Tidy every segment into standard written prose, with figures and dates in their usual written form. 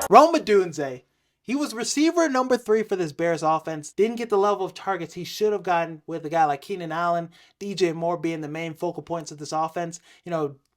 Rome Odunze. He was receiver number 3 for this Bears offense. Didn't get the level of targets he should have gotten with a guy like Keenan Allen, DJ Moore being the main focal points of this offense.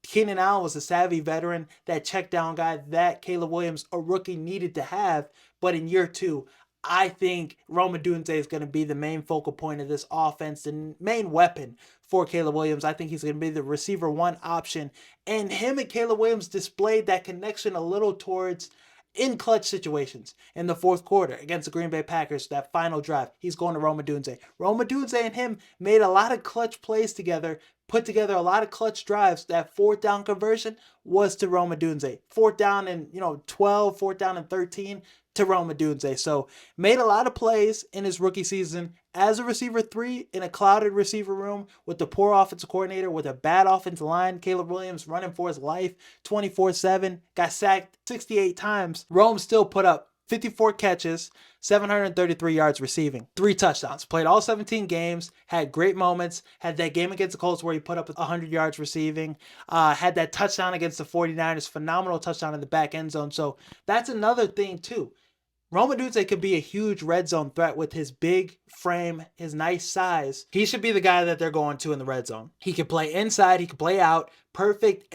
Keenan Allen was a savvy veteran, that check down guy that Caleb Williams, a rookie, needed to have. But in year 2, I think Rome Odunze is going to be the main focal point of this offense, the main weapon for Caleb Williams. I think he's going to be the receiver 1 option. And him and Caleb Williams displayed that connection a little towards in clutch situations in the fourth quarter against the Green Bay Packers, that final drive. He's going to Rome Odunze. Rome Odunze and him made a lot of clutch plays together, put together a lot of clutch drives. That fourth down conversion was to Rome Odunze. Fourth down and 12, fourth down and 13 to Rome Odunze. So made a lot of plays in his rookie season as a receiver 3 in a clouded receiver room with the poor offensive coordinator, with a bad offensive line. Caleb Williams running for his life 24/7, got sacked 68 times. Rome still put up 54 catches, 733 yards receiving, 3 touchdowns. Played all 17 games, had great moments, had that game against the Colts where he put up 100 yards receiving, had that touchdown against the 49ers, phenomenal touchdown in the back end zone. So that's another thing too. Rome Odunze could be a huge red zone threat with his big frame, his nice size. He should be the guy that they're going to in the red zone. He could play inside, he could play out. Perfect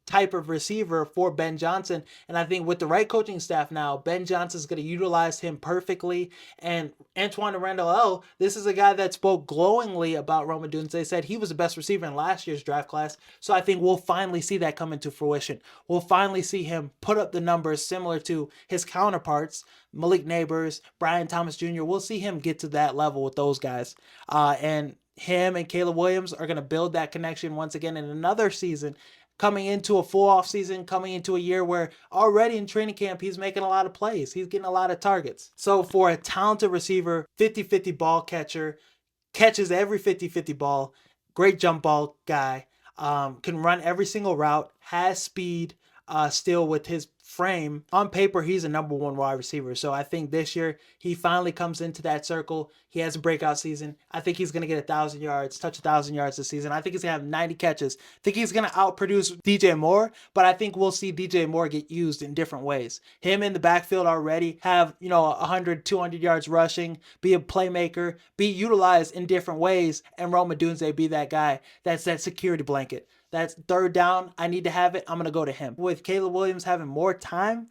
type of receiver for Ben Johnson. And I think with the right coaching staff now, Ben Johnson's going to utilize him perfectly. And Antoine Randall, this is a guy that spoke glowingly about Rome Odunze, said he was the best receiver in last year's draft class. So I think we'll finally see that come into fruition. We'll finally see him put up the numbers similar to his counterparts, Malik Neighbors, Brian Thomas Jr. We'll see him get to that level with those guys. And him and Caleb Williams are going to build that connection once again in another season, coming into a full off season, coming into a year where already in training camp, he's making a lot of plays. He's getting a lot of targets. So for a talented receiver, 50-50 ball catcher, catches every 50-50 ball, great jump ball guy, can run every single route, has speed, still with his frame. On paper, he's a number 1 wide receiver. So I think this year he finally comes into that circle. He has a breakout season. I think he's going to get 1,000 yards, touch 1,000 yards this season. I think he's going to have 90 catches. I think he's going to outproduce DJ Moore, but I think we'll see DJ Moore get used in different ways. Him in the backfield already have, 100, 200 yards rushing, be a playmaker, be utilized in different ways, and Rome Odunze be that guy that's that security blanket. That's third down, I need to have it, I'm going to go to him. With Caleb Williams having more time,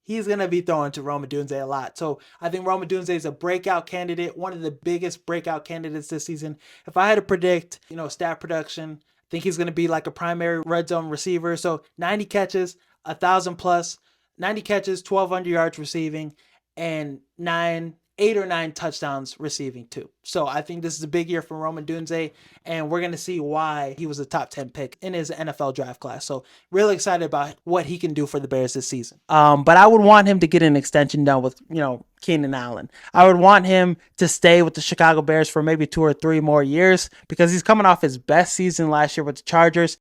he's going to be throwing to Rome Odunze a lot. So I think Rome Odunze is a breakout candidate, one of the biggest breakout candidates this season. If I had to predict, stat production, I think he's going to be like a primary red zone receiver. So 90 catches, 1,000 plus, 90 catches, 1,200 yards receiving, and 8 or 9 touchdowns receiving too. So I think this is a big year for Rome Odunze, and we're going to see why he was a top 10 pick in his NFL draft class. So really excited about what he can do for the Bears this season. But I would want him to get an extension done with, Keenan Allen. I would want him to stay with the Chicago Bears for maybe 2 or 3 more years, because he's coming off his best season last year with the Chargers.